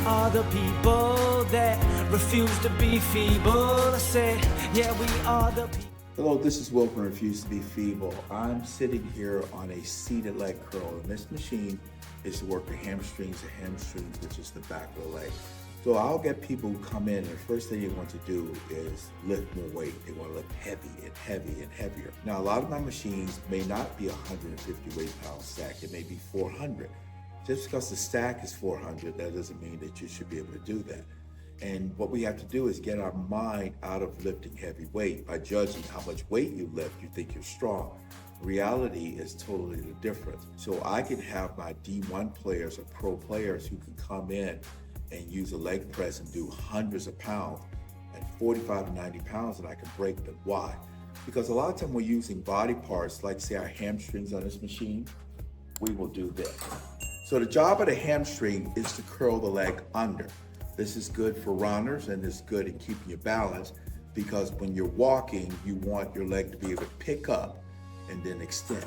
are the people that refuse to be feeble. I said, yeah, we are the people. Hello, this is Will from Refuse to Be Feeble. I'm sitting here on a seated leg curl, and this machine is to work the hamstrings, which is the back of the leg. So I'll get people who come in, and the first thing they want to do is lift more weight. They want to lift heavy and heavy and heavier. Now, a lot of my machines may not be 150 weight-pound stack. It may be 400. Just because the stack is 400, that doesn't mean that you should be able to do that. And what we have to do is get our mind out of lifting heavy weight. By judging how much weight you lift, you think you're strong. Reality is totally the difference. So I can have my D1 players or pro players who can come in and use a leg press and do hundreds of pounds and 45 to 90 pounds, and I can break them. Why? Because a lot of time we're using body parts, like say our hamstrings on this machine, we will do this. So the job of the hamstring is to curl the leg under. This is good for runners and it's good in keeping your balance, because when you're walking, you want your leg to be able to pick up and then extend.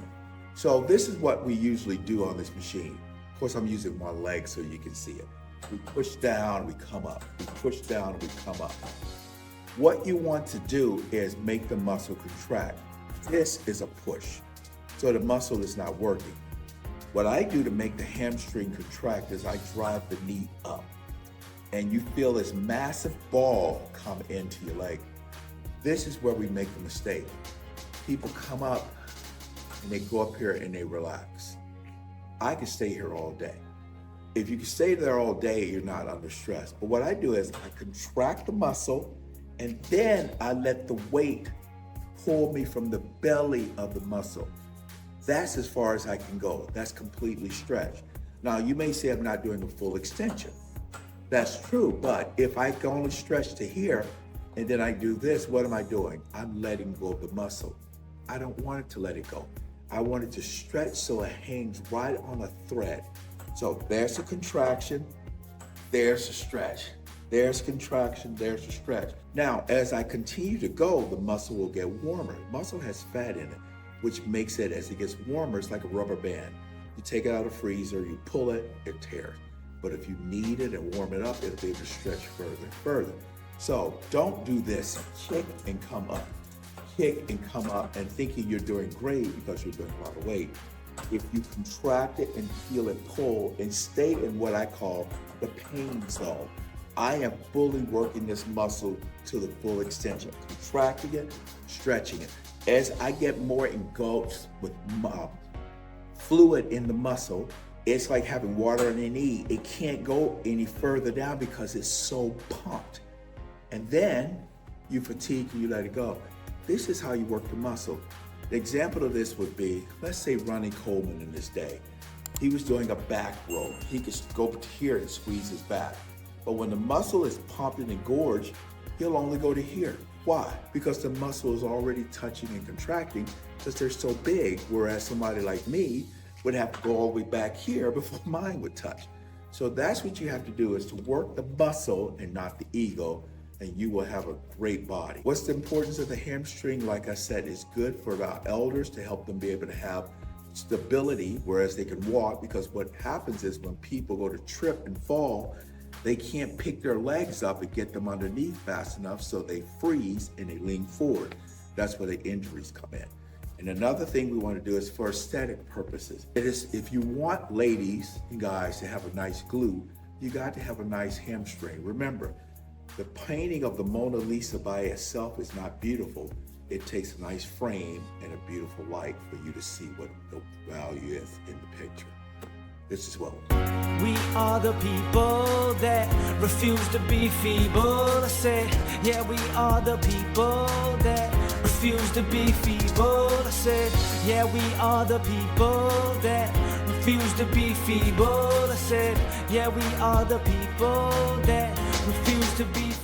So this is what we usually do on this machine. Of course, I'm using one leg so you can see it. We push down, we come up. We push down, we come up. What you want to do is make the muscle contract. This is a push, so the muscle is not working. What I do to make the hamstring contract is I drive the knee up, and you feel this massive ball come into your leg. This is where we make the mistake. People come up and they go up here and they relax. I can stay here all day. If you can stay there all day, you're not under stress. But what I do is I contract the muscle, and then I let the weight pull me from the belly of the muscle. That's as far as I can go. That's completely stretched. Now, you may say I'm not doing a full extension. That's true, but if I can only stretch to here, and then I do this, what am I doing? I'm letting go of the muscle. I don't want it to let it go. I want it to stretch so it hangs right on a thread. So there's a contraction, there's a stretch. There's contraction, there's a stretch. Now, as I continue to go, the muscle will get warmer. The muscle has fat in it, which makes it, as it gets warmer, it's like a rubber band. You take it out of the freezer, you pull it, it tears. But if you knead it and warm it up, it'll be able to stretch further and further. So don't do this, kick and come up. Kick and come up and thinking you're doing great because you're doing a lot of weight. If you contract it and feel it pull and stay in what I call the pain zone, I am fully working this muscle to the full extension, contracting it, stretching it. As I get more engulfed with fluid in the muscle, it's like having water in the knee. It can't go any further down because it's so pumped. And then you fatigue and you let it go. This is how you work the muscle. The example of this would be, let's say Ronnie Coleman in this day. He was doing a back row. He could go to here and squeeze his back. But when the muscle is pumped and engorged, he'll only go to here. Why? Because the muscle is already touching and contracting because they're so big, whereas somebody like me would have to go all the way back here before mine would touch. So that's what you have to do, is to work the muscle and not the ego, and you will have a great body. What's the importance of the hamstring? Like I said, it's good for our elders to help them be able to have stability, whereas they can walk, because what happens is when people go to trip and fall, they can't pick their legs up and get them underneath fast enough, so they freeze and they lean forward. That's where the injuries come in. And another thing we want to do is for aesthetic purposes. It is, if you want ladies and guys to have a nice glute, you got to have a nice hamstring. Remember, the painting of the Mona Lisa by itself is not beautiful. It takes a nice frame and a beautiful light for you to see what the value is in the picture. This is what we are the people that refuse to be feeble. I said, yeah, we are the people that refuse to be feeble. I said, yeah, we are the people that refuse to be feeble. I said, yeah, we are the people that refuse to be feeble.